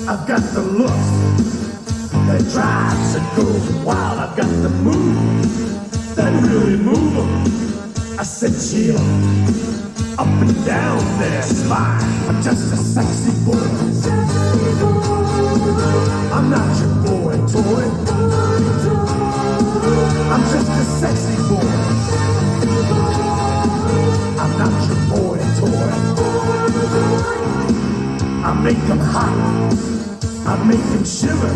I've got the looks that drives and goes wild. I've got the moves that really move them. I said chill, up and down their spine. I'm just a sexy boy. I'm not your boy toy. I'm just a sexy boy. I'm not your boy toy. I make them hot, I make them shiver.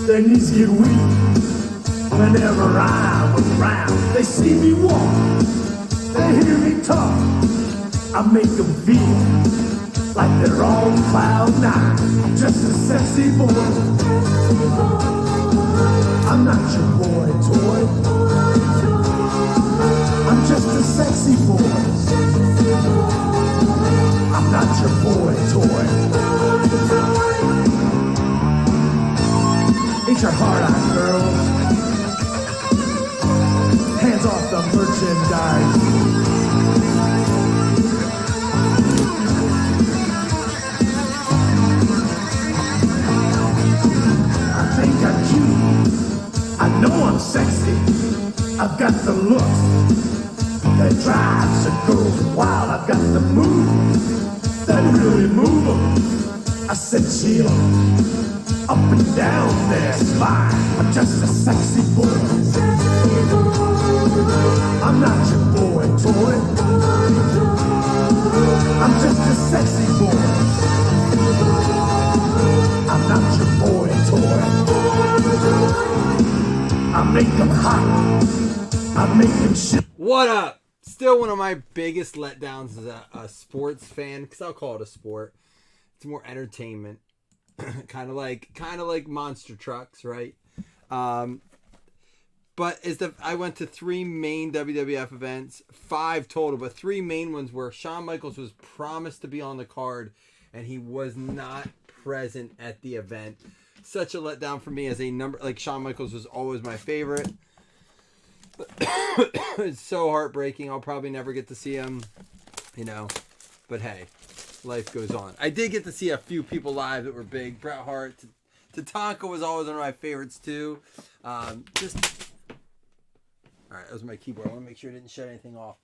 Their knees get weak whenever I'm around. They see me walk, they hear me talk. I make them feel like they're on cloud nine. I'm just a sexy boy. I'm not your boy toy. I'm just a sexy boy. I'm not your boy toy. Ain't your heart out, girls? Hands off the merchandise. I think I'm cute. I know I'm sexy. I've got the looks that drives and goes wild. I've got the moves that really move them. I said chill, up and down their spine. I'm just a sexy boy. I'm not your boy toy. I'm just a sexy boy. I'm not your boy toy. I make them hot, I make them shit. What up? Still one of my biggest letdowns as a sports fan, because I'll call it a sport. It's more entertainment, kind of like monster trucks, right? But I went to 3 main WWF events, 5 total, but 3 main ones where Shawn Michaels was promised to be on the card, and he was not present at the event. Such a letdown for me, as a number like Shawn Michaels was always my favorite. It's so heartbreaking. I'll probably never get to see him, but hey, life goes on. I did get to see a few people live that were big. Bret Hart, Tatanka was always one of my favorites too. All right, that was my keyboard. I want to make sure I didn't shut anything off.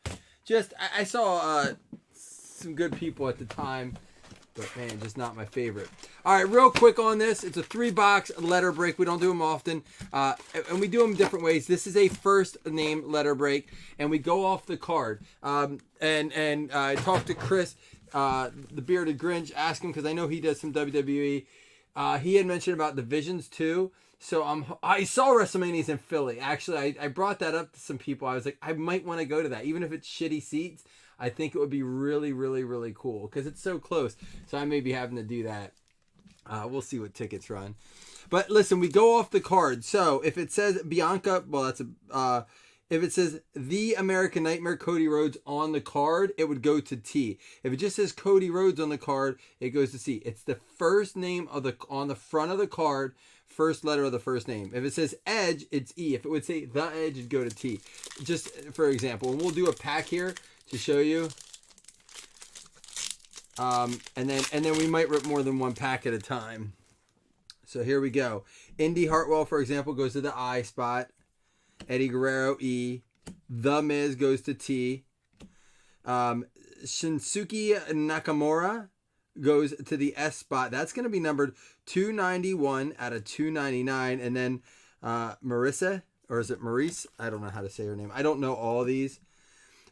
I saw some good people at the time, but man, just not my favorite. All right, real quick on this. It's a 3-box letter break. We don't do them often, and we do them different ways. This is a first name letter break, and we go off the card. And I talked to Chris, the Bearded Grinch, asked him, because I know he does some WWE. He had mentioned about divisions too. So I saw WrestleManias in Philly. Actually, I brought that up to some people. I was like, I might want to go to that, even if it's shitty seats. I think it would be really, really, really cool because it's so close. So I may be having to do that. We'll see what tickets run. But listen, we go off the card. So if it says Bianca, well, if it says The American Nightmare Cody Rhodes on the card, it would go to T. If it just says Cody Rhodes on the card, it goes to C. It's the first name on the front of the card, first letter of the first name. If it says Edge, it's E. If it would say The Edge, it'd go to T. Just for example, and we'll do a pack here to show you. And then we might rip more than one pack at a time. So here we go. Indy Hartwell, for example, goes to the I spot. Eddie Guerrero, E. The Miz goes to T. Shinsuke Nakamura goes to the S spot. That's going to be numbered 291 out of 299. And then Marissa, or is it Maurice? I don't know how to say her name. I don't know all of these.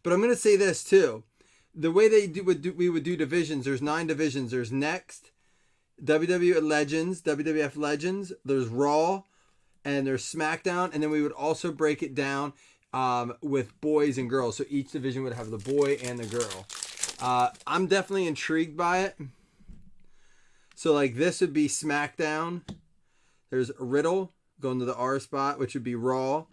But I'm going to say this too. The way we would do divisions, there's 9 divisions. There's Next, WWF Legends, there's Raw, and there's SmackDown. And then we would also break it down with boys and girls. So each division would have the boy and the girl. I'm definitely intrigued by it. So like this would be SmackDown. There's Riddle going to the R spot, which would be Raw.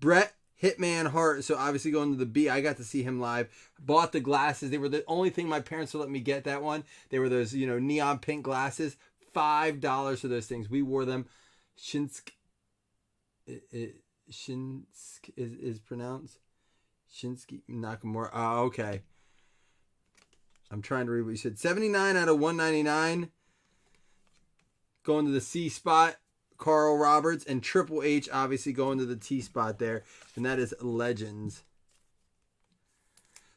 Bret Hitman Hart, so obviously going to the B. I got to see him live. Bought the glasses. They were the only thing my parents would let me get that one. They were those, neon pink glasses. $5 for those things. We wore them. Shinsk is pronounced Shinsuke Nakamura. Oh, okay. I'm trying to read what you said. 79 out of 199. going to the C spot, Carl Roberts, and Triple H obviously going to the T spot there, and that is Legends.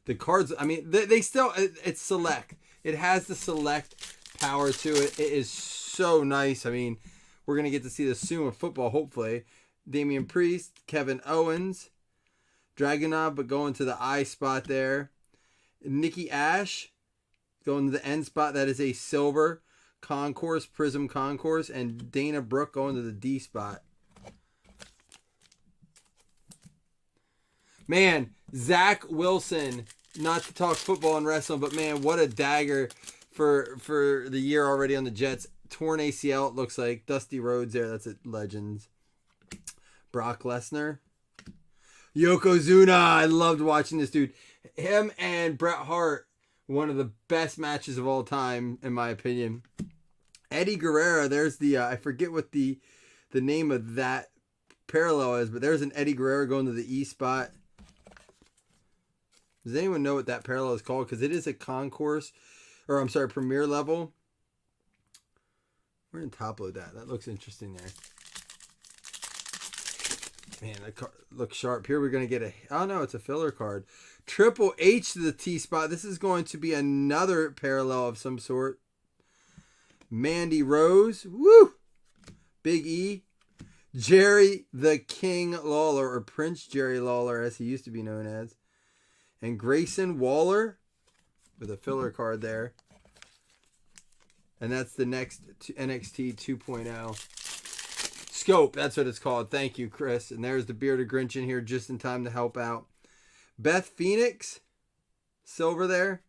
The cards, I mean, they still, it's select. It has the select power to it. It is so nice. I mean, we're going to get to see this soon with football, hopefully. Damian Priest, Kevin Owens, Dragunov, but going to the I spot there. Nikki Ash, going to the N spot. That is a silver concourse, Prism concourse. And Dana Brooke going to the D spot. Man, Zach Wilson, not to talk football and wrestling, but man, what a dagger for the year already on the Jets. Torn ACL, it looks like. Dusty Rhodes there, that's at Legends. Brock Lesnar. Yokozuna, I loved watching this dude. Him and Bret Hart, one of the best matches of all time, in my opinion. Eddie Guerrero, there's the, I forget what the name of that parallel is, but there's an Eddie Guerrero going to the E spot. Does anyone know what that parallel is called? Because it is a concourse, or I'm sorry, premier level. We're going to top load that. That looks interesting there. Man, that card looks sharp. Here we're going to get a, oh no, it's a filler card. Triple H to the T spot. This is going to be another parallel of some sort. Mandy Rose. Woo! Big E. Jerry the King Lawler, or Prince Jerry Lawler as he used to be known as. And Grayson Waller with a filler card there. And that's the next NXT 2.0. Scope, that's what it's called. Thank you, Chris. And there's the Bearded Grinch in here just in time to help out. Beth Phoenix, silver there.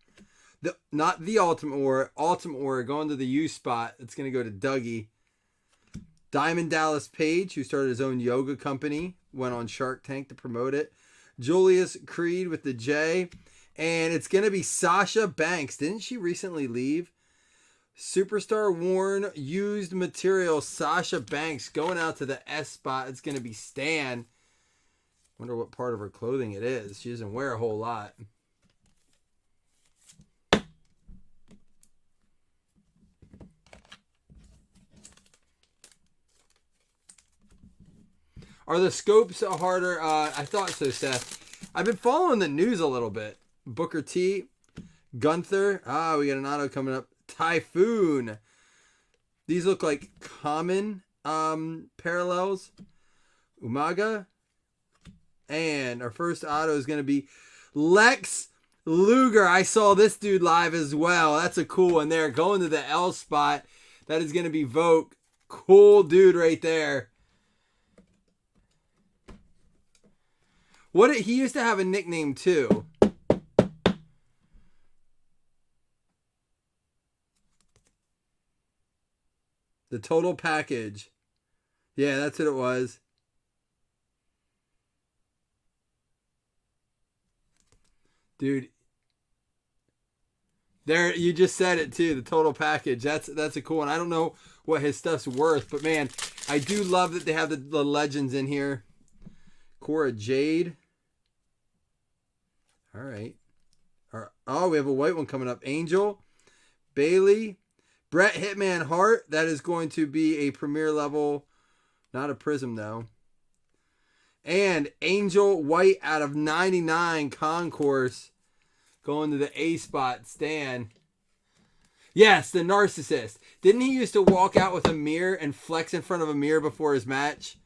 Not the Ultimate Warrior going to the U spot. It's going to go to Dougie. Diamond Dallas Page, who started his own yoga company, went on Shark Tank to promote it. Julius Creed with the J. And it's going to be Sasha Banks. Didn't she recently leave? Superstar worn used material Sasha Banks going out to the S spot. It's going to be Stan. Wonder what part of her clothing it is. She doesn't wear a whole lot. Are the scopes harder? I thought so, Seth. I've been following the news a little bit. Booker T, Gunther. We got an auto coming up. Typhoon. These look like common parallels. Umaga. And our first auto is going to be Lex Luger. I saw this dude live as well. That's a cool one there. Going to the L spot. That is going to be Vogue. Cool dude right there. He used to have a nickname too. The Total Package. Yeah, that's what it was. Dude. There, you just said it too. The Total Package. That's a cool one. I don't know what his stuff's worth, but man, I do love that they have the legends in here. Cora Jade. All right. Oh, we have a white one coming up. Angel. Bailey. Bret Hitman Hart. That is going to be a premier level. Not a prism, though. And Angel White out of 99 Concourse. Going to the A spot. Stan. Yes, the narcissist. Didn't he used to walk out with a mirror and flex in front of a mirror before his match?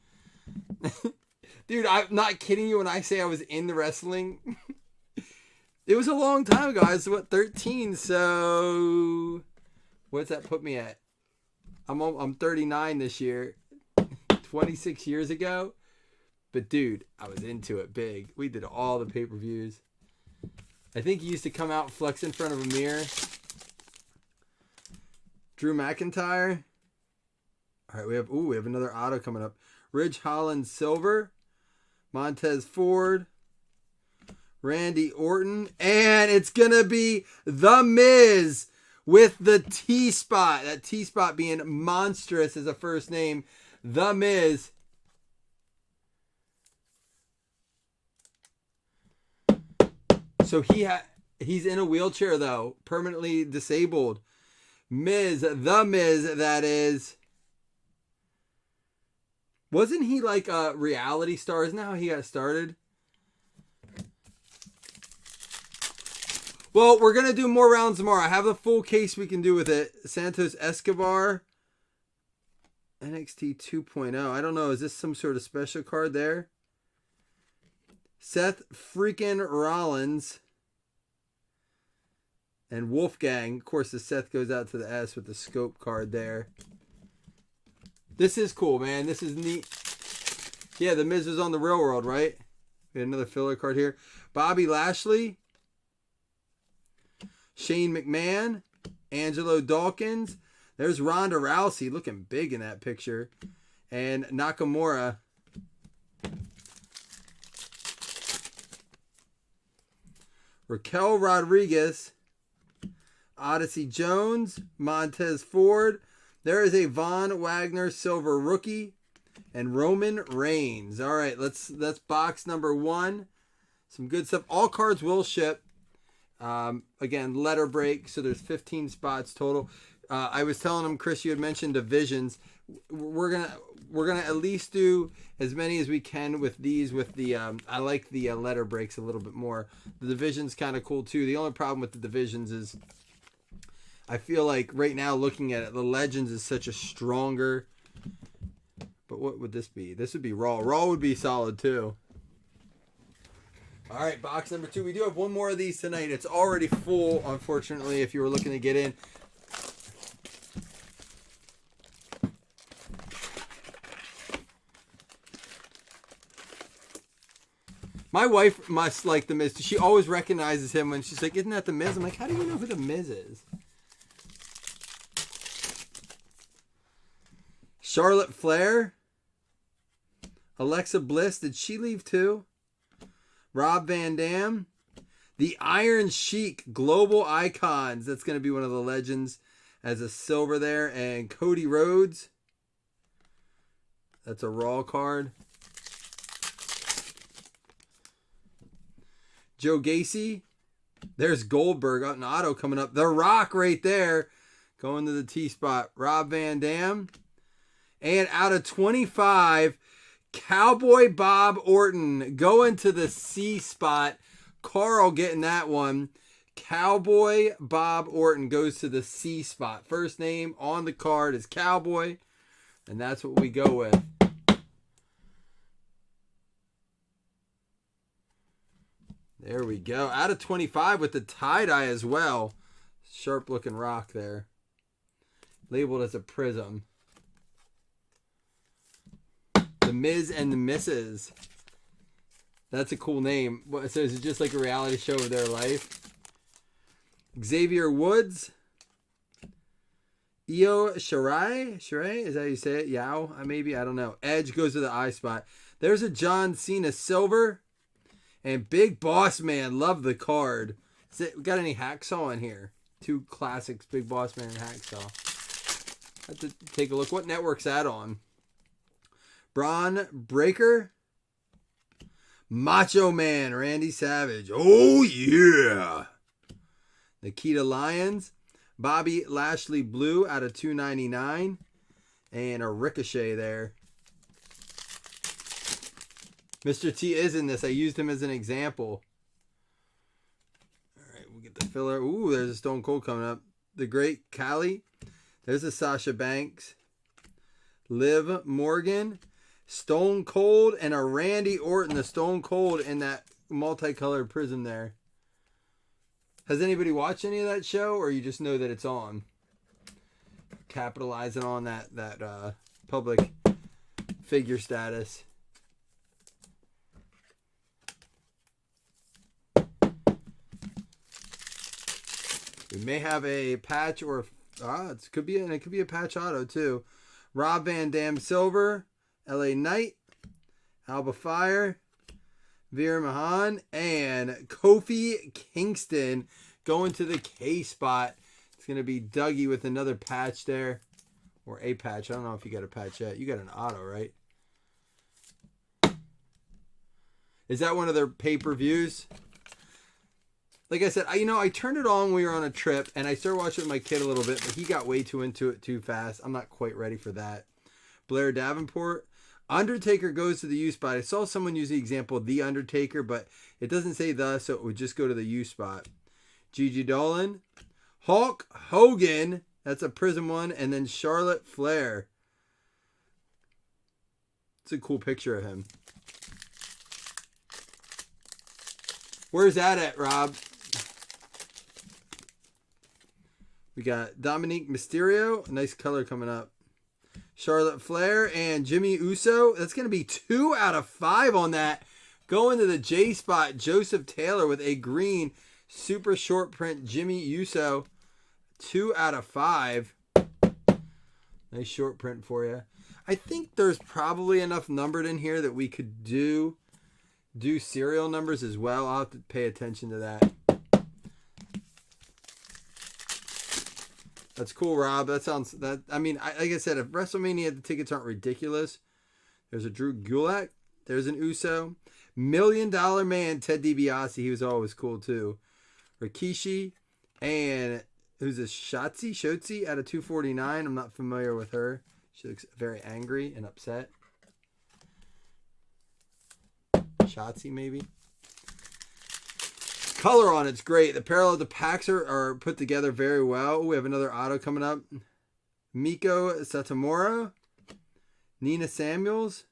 Dude, I'm not kidding you when I say I was in the wrestling. It was a long time ago. I was, 13? So, what's that put me at? I'm 39 this year. 26 years ago. But, dude, I was into it big. We did all the pay-per-views. I think he used to come out and flex in front of a mirror. Drew McIntyre. All right, we have another auto coming up. Ridge Holland Silver. Montez Ford. Randy Orton. And it's going to be The Miz with the T-spot. That T-spot being monstrous as a first name. The Miz. So he's in a wheelchair, though. Permanently disabled. Miz, The Miz, that is. Wasn't he like a reality star? Isn't that how he got started? Well, we're going to do more rounds tomorrow. I have the full case we can do with it. Santos Escobar. NXT 2.0. I don't know. Is this some sort of special card there? Seth freaking Rollins. And Wolfgang. Of course, the Seth goes out to the S with the scope card there. This is cool, man. This is neat. Yeah, the Miz was on the Real World, right? We had another filler card here. Bobby Lashley. Shane McMahon. Angelo Dawkins. There's Ronda Rousey looking big in that picture. And Nakamura. Raquel Rodriguez. Odyssey Jones. Montez Ford. There is a Von Wagner silver rookie. And Roman Reigns. All right, that's box number 1. Some good stuff. All cards will ship. Again, letter break. So there's 15 spots total. I was telling him, Chris, you had mentioned divisions. We're gonna at least do as many as we can with these. With the I like the letter breaks a little bit more. The division's kind of cool too. The only problem with the divisions is I feel like right now looking at it, the Legends is such a stronger. But what would this be? This would be Raw. Raw would be solid too. All right, box number 2. We do have one more of these tonight. It's already full, unfortunately, if you were looking to get in. My wife must like The Miz. She always recognizes him when she's like, isn't that The Miz? I'm like, how do you know who The Miz is? Charlotte Flair. Alexa Bliss. Did she leave too? Rob Van Dam. The Iron Sheik. Global Icons. That's going to be one of the Legends as a silver there. And Cody Rhodes. That's a Raw card. Joe Gacy. There's Goldberg. An auto coming up. The Rock right there. Going to the T spot. Rob Van Dam. And out of 25, Cowboy Bob Orton going to the C spot. Carl getting that one. Cowboy Bob Orton goes to the C spot. First name on the card is Cowboy. And that's what we go with. There we go. Out of 25 with the tie-dye as well. Sharp looking rock there. Labeled as a prism. The Miz and the Misses. That's a cool name. So is it just like a reality show of their life? Xavier Woods. Io Shirai? Shirai? Is that how you say it? Yao? Maybe? I don't know. Edge goes to the I spot. There's a John Cena silver. And Big Boss Man. Love the card. Got any Hacksaw in here? 2 classics. Big Boss Man and Hacksaw. Have to take a look. What network's that on? Braun Breaker. Macho Man. Randy Savage. Oh, yeah. Nikita Lyons. Bobby Lashley Blue out of $2.99. And a Ricochet there. Mr. T is in this. I used him as an example. All right, we'll get the filler. Ooh, there's a Stone Cold coming up. The Great Khali. There's a Sasha Banks. Liv Morgan. Stone Cold and a Randy Orton. The Stone Cold in that multicolored prism there. Has anybody watched any of that show, or you just know that it's on? Capitalizing on that public figure status. We may have a patch or it could be a patch auto too. Rob Van Dam silver, LA Knight, Alba Fire, Veer Mahan, and Kofi Kingston going to the K spot. It's going to be Dougie with another patch there. Or a patch. I don't know if you got a patch yet. You got an auto, right? Is that one of their pay-per-views? Like I said, I turned it on when we were on a trip, and I started watching with my kid a little bit, but he got way too into it too fast. I'm not quite ready for that. Blair Davenport. Undertaker goes to the U spot. I saw someone use the example The Undertaker, but it doesn't say the, so it would just go to the U spot. Gigi Dolan. Hulk Hogan. That's a Prism one. And then Charlotte Flair. It's a cool picture of him. Where's that at, Rob? We got Dominique Mysterio. Nice color coming up. Charlotte Flair and Jimmy Uso. That's going to be 2 out of 5 on that. Going to the J spot, Joseph Taylor with a green super short print Jimmy Uso. 2 out of 5. Nice short print for you. I think there's probably enough numbered in here that we could do serial numbers as well. I'll have to pay attention to that. That's cool, Rob. I mean, like I said, if WrestleMania, the tickets aren't ridiculous. There's a Drew Gulak. There's an Uso. $1 Million Man, Ted DiBiase. He was always cool, too. Rikishi. And who's this? Shotzi out of 249. I'm not familiar with her. She looks very angry and upset. Shotzi, maybe. Color on it's great. The parallel to packs are put together very well. Ooh, we have another auto coming up. Miko Satomura. Nina Samuels.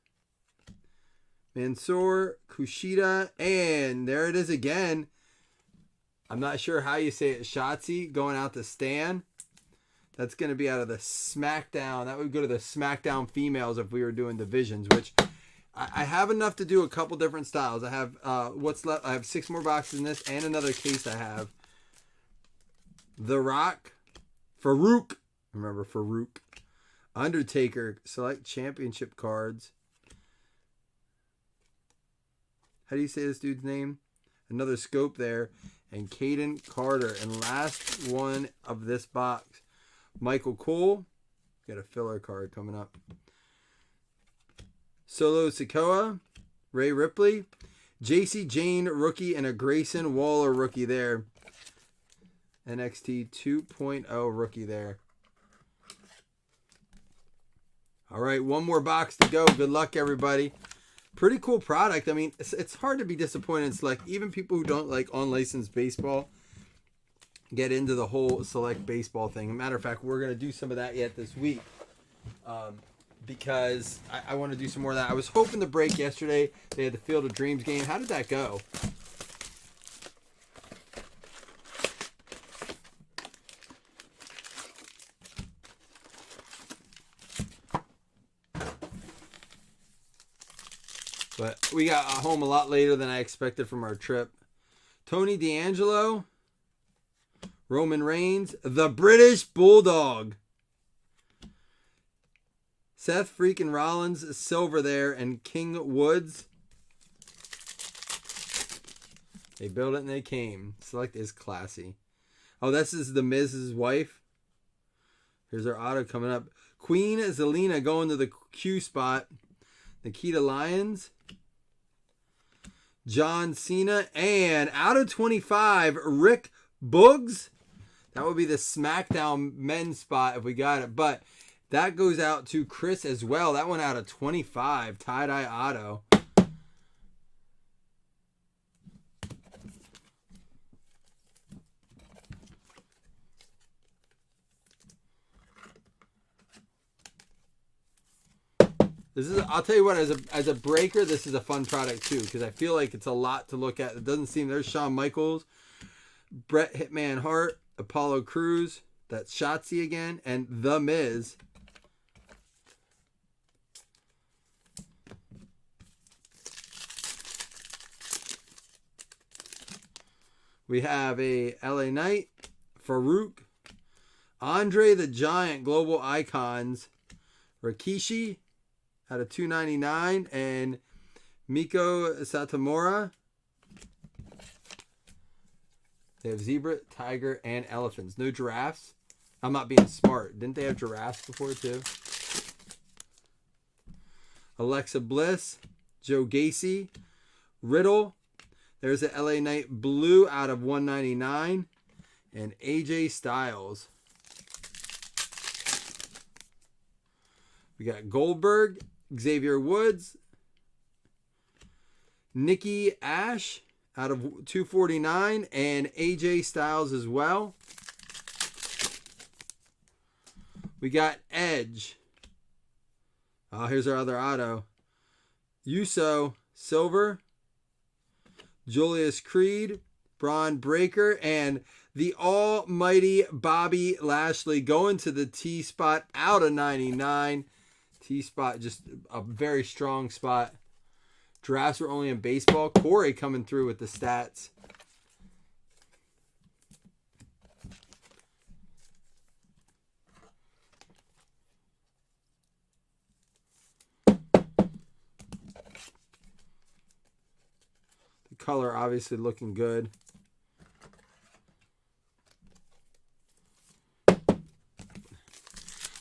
Mansoor Kushida. And there it is again. I'm not sure how you say it. Shotzi going out to Stan. That's going to be out of the SmackDown. That would go to the SmackDown females if we were doing divisions, which I have enough to do a couple different styles. I have what's left. I have 6 more boxes in this and another case I have. The Rock. Farouk. Remember Farouk. Undertaker. Select championship cards. How do you say this dude's name? Another scope there. And Caden Carter. And last one of this box. Michael Cole. Got a filler card coming up. Solo Sikoa, Ray Ripley, JC Jane rookie, and a Grayson Waller rookie there. NXT 2.0 rookie there. All right, one more box to go. Good luck, everybody. Pretty cool product. I mean, it's hard to be disappointed in Select. Even people who don't like unlicensed baseball get into the whole Select baseball thing. Matter of fact, we're going to do some of that yet this week. Because I want to do some more of that. I was hoping to break yesterday. They had the Field of Dreams game. How did that go? But we got home a lot later than I expected from our trip. Tony D'Angelo. Roman Reigns. The British Bulldog. Seth freaking Rollins, silver there, and King Woods. They built it and they came. Select is classy. Oh, this is the Miz's wife. Here's our auto coming up. Queen Zelina going to the Q spot. Nikita Lyons. John Cena. And out of 25, Rick Boogs. That would be the SmackDown men's spot if we got it. But that goes out to Chris as well. That one out of 25. Tie-dye auto. This is, I'll tell you what, as a breaker, this is a fun product too, because I feel like it's a lot to look at. It doesn't seem, there's Shawn Michaels, Bret Hitman Hart, Apollo Crews, that's Shotzi again, and The Miz. We have a LA Knight, Farouk, Andre the Giant, Global Icons, Rikishi out of 299, and Miko Satomura. They have zebra, tiger, and elephants. No giraffes. I'm not being smart. Didn't they have giraffes before too? Alexa Bliss, Joe Gacy, Riddle. There's a LA Knight blue out of 199, and AJ Styles. We got Goldberg, Xavier Woods. Nikki Ash out of 249, and AJ Styles as well. We got Edge. Oh, here's our other auto. Uso Silver. Julius Creed. Braun Breaker. And the almighty Bobby Lashley going to the T-spot out of 99. T-spot, just a very strong spot. Drafts were only in baseball. Corey coming through with the stats. The color obviously looking good.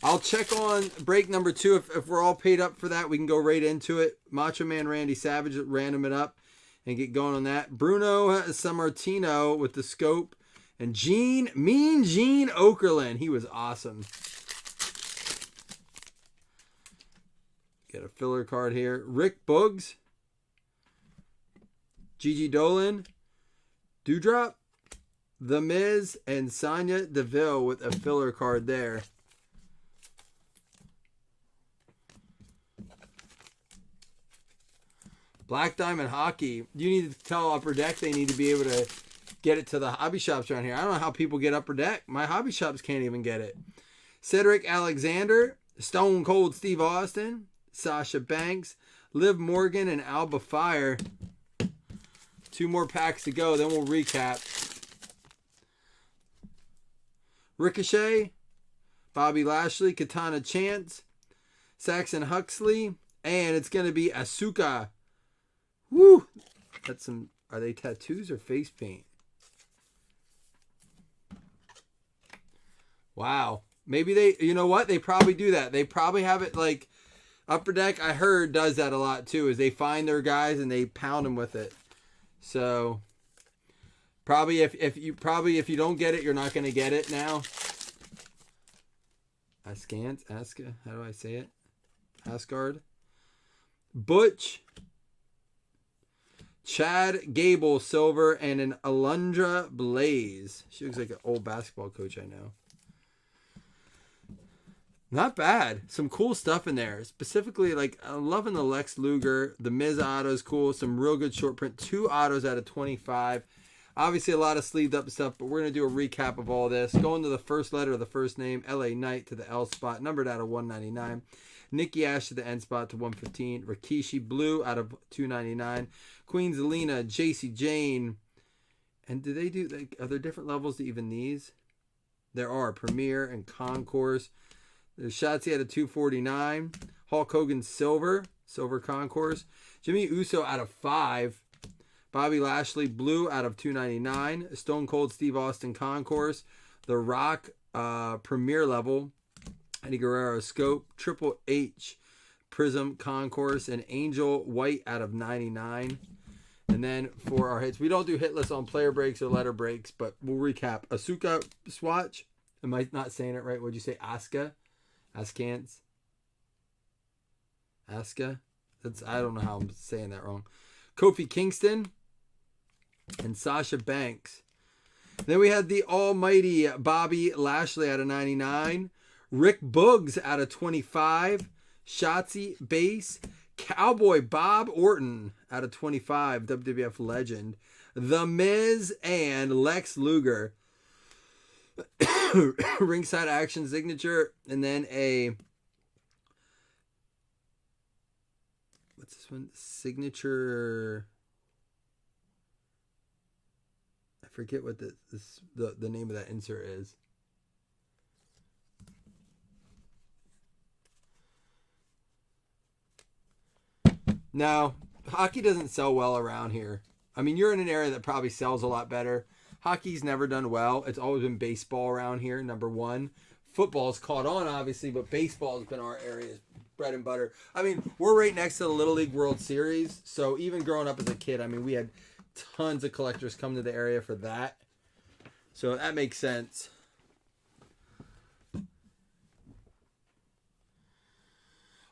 I'll check on break number 2. If we're all paid up for that, we can go right into it. Macho Man Randy Savage, random it up and get going on that. Bruno Sammartino with the scope. And Mean Gene Okerlund. He was awesome. Get a filler card here. Rick Boogs. Gigi Dolan. Doudrop. The Miz. And Sonya Deville with a filler card there. Black Diamond Hockey. You need to tell Upper Deck they need to be able to get it to the hobby shops around here. I don't know how people get Upper Deck. My hobby shops can't even get it. Cedric Alexander, Stone Cold Steve Austin, Sasha Banks, Liv Morgan, and Alba Fire. 2 more packs to go, then we'll recap. Ricochet, Bobby Lashley, Katana Chance, Saxon Huxley, and it's going to be Asuka. Woo! That's some. Are they tattoos or face paint? Wow. Maybe they. You know what? They probably do that. They probably have it like Upper Deck. I heard does that a lot too. Is they find their guys and they pound them with it. So probably if you don't get it, you're not going to get it now. Aska. How do I say it? Asgard. Butch. Chad Gable, silver, and an Alundra Blaze. She looks like an old basketball coach I know. Not bad. Some cool stuff in there. Specifically, like, I'm loving the Lex Luger. The Miz auto is cool. Some real good short print. 2 autos out of 25. Obviously, a lot of sleeved up stuff, but we're going to do a recap of all this. Going to the first letter of the first name, LA Knight to the L spot, numbered out of 199. Nikki Ash to the N spot to 115. Rikishi Blue out of 299. Queen Zelina, JC Jane. And do they do, like, are there different levels to even these? There are. Premier and Concourse. There's Shotzi out of 249. Hulk Hogan Silver Concourse. Jimmy Uso out of 5. Bobby Lashley Blue out of 299. Stone Cold Steve Austin Concourse. The Rock Premier level. Eddie Guerrero Scope. Triple H Prism Concourse. And Angel White out of 99. And then for our hits, we don't do hit lists on player breaks or letter breaks, but we'll recap. Asuka Swatch. Am I not saying it right? What'd you say? Asuka? Askance? Asuka? I don't know how I'm saying that wrong. Kofi Kingston and Sasha Banks. Then we had the almighty Bobby Lashley out of 99. Rick Boogs out of 25. Shotzi Base. Cowboy Bob Orton out of 25. WWF legend. The Miz and Lex Luger. Ringside Action signature. And then a... what's this one? Signature... I forget what the name of that insert is. No, hockey doesn't sell well around here. I mean, you're in an area that probably sells a lot better. Hockey's never done well. It's always been baseball around here, number one. Football's caught on, obviously, but baseball has been our area's bread and butter. I mean, we're right next to the Little League World Series, so even growing up as a kid, I mean, we had tons of collectors come to the area for that. So that makes sense.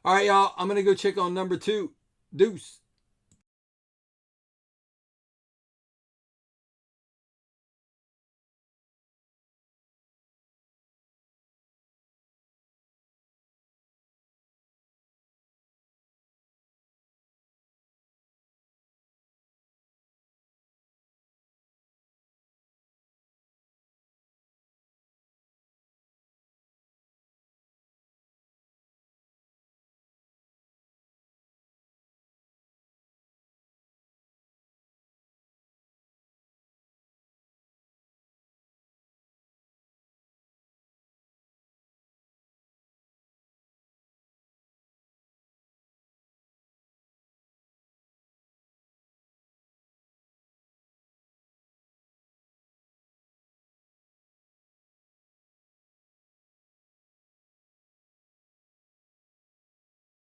All right, y'all. I'm going to go check on number 2. Deuce.